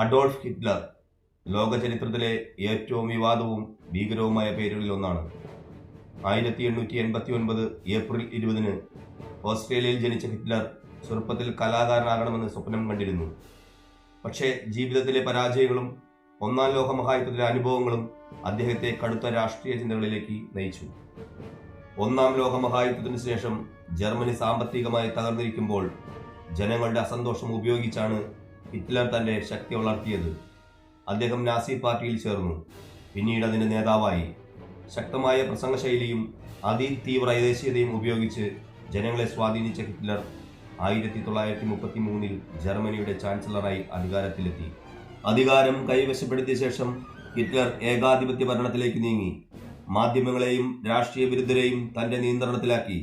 Adolf Hitler ലോക ചരിത്രത്തിലെ ഏറ്റവും വിവാദവും ഭീകരവുമായ പേരുകളിൽ ഒന്നാണ്. 1889 ഏപ്രിൽ 20 ഓസ്ട്രേലിയയിൽ ജനിച്ച ഹിറ്റ്ലർ ചെറുപ്പത്തിൽ കലാകാരനാകണമെന്ന് സ്വപ്നം കണ്ടിരുന്നു. പക്ഷേ ജീവിതത്തിലെ പരാജയങ്ങളും ഒന്നാം ലോക മഹായുദ്ധത്തിലെ അനുഭവങ്ങളും അദ്ദേഹത്തെ കടുത്ത രാഷ്ട്രീയ ചിന്തകളിലേക്ക് നയിച്ചു. ഒന്നാം ലോക മഹായുദ്ധത്തിന് ശേഷം ജർമ്മനി സാമ്പത്തികമായി തകർന്നിരിക്കുമ്പോൾ ജനങ്ങളുടെ അസന്തോഷം ഉപയോഗിച്ചാണ് ഹിറ്റ്ലർ തന്റെ ശക്തി വളർത്തിയത്. അദ്ദേഹം നാസി പാർട്ടിയിൽ ചേർന്നു. പിന്നീട് അതിന്റെ നേതാവായി. ശക്തമായ പ്രസംഗശൈലിയും അതിതീവ്ര ദേശീയതയും ഉപയോഗിച്ച് ജനങ്ങളെ സ്വാധീനിച്ച ഹിറ്റ്ലർ 1933 ജർമ്മനിയുടെ ചാൻസലറായി അധികാരത്തിലെത്തി. അധികാരം കൈവശപ്പെടുത്തിയ ശേഷം ഹിറ്റ്ലർ ഏകാധിപത്യ ഭരണത്തിലേക്ക് നീങ്ങി. മാധ്യമങ്ങളെയും രാഷ്ട്രീയ വിരുദ്ധരെയും തന്റെ നിയന്ത്രണത്തിലാക്കി.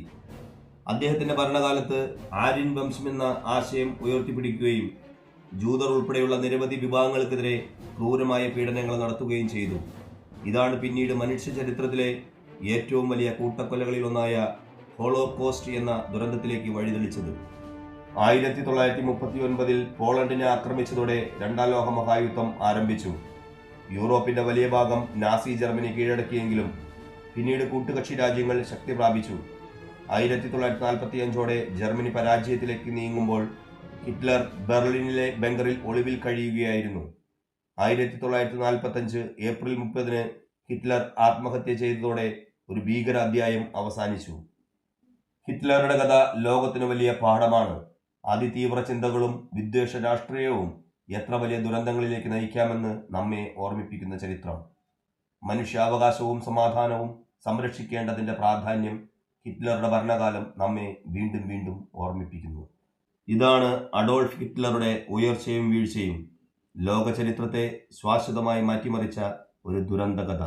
അദ്ദേഹത്തിന്റെ ഭരണകാലത്ത് ആര്യൻ വംശമെന്ന ആശയം ഉയർത്തിപ്പിടിക്കുകയും ജൂതർ ഉൾപ്പെടെയുള്ള നിരവധി വിഭാഗങ്ങൾക്കെതിരെ ക്രൂരമായ പീഡനങ്ങൾ നടത്തുകയും ചെയ്തു. ഇതാണ് പിന്നീട് മനുഷ്യ ചരിത്രത്തിലെ ഏറ്റവും വലിയ കൂട്ടക്കൊലകളിലൊന്നായ ഹോളോകോസ്റ്റ് എന്ന ദുരന്തത്തിലേക്ക് വഴിതെളിച്ചത്. 1939 പോളണ്ടിനെ ആക്രമിച്ചതോടെ രണ്ടാം ലോക മഹായുദ്ധം ആരംഭിച്ചു. യൂറോപ്പിന്റെ വലിയ ഭാഗം നാസി ജർമ്മനി കീഴടക്കിയെങ്കിലും പിന്നീട് കൂട്ടുകക്ഷി രാജ്യങ്ങൾ ശക്തി പ്രാപിച്ചു. 1945 ജർമ്മനി പരാജയത്തിലേക്ക് നീങ്ങുമ്പോൾ ഹിറ്റ്ലർ ബെർലിനിലെ ബങ്കറിൽ ഒളിവിൽ കഴിയുകയായിരുന്നു. 1945 ഏപ്രിൽ 30 ഹിറ്റ്ലർ ആത്മഹത്യ ചെയ്തതോടെ ഒരു ഭീകര അധ്യായം അവസാനിച്ചു. ഹിറ്റ്ലറുടെ കഥ ലോകത്തിന് വലിയ പാഠമാണ്. അതിതീവ്ര ചിന്തകളും വിദ്വേഷ രാഷ്ട്രീയവും എത്ര വലിയ ദുരന്തങ്ങളിലേക്ക് നയിക്കാമെന്ന് നമ്മെ ഓർമ്മിപ്പിക്കുന്ന ചരിത്രം. മനുഷ്യാവകാശവും സമാധാനവും സംരക്ഷിക്കേണ്ടതിന്റെ പ്രാധാന്യം ഹിറ്റ്ലറുടെ ഭരണകാലം നമ്മെ വീണ്ടും വീണ്ടും ഓർമ്മിപ്പിക്കുന്നു. ഇതാണ് അഡോൾഫ് ഹിറ്റ്ലറുടെ ഉയർച്ചയും വീഴ്ചയും, ലോക ചരിത്രത്തെ ശാശ്വതമായി മാറ്റിമറിച്ച ഒരു ദുരന്ത കഥ.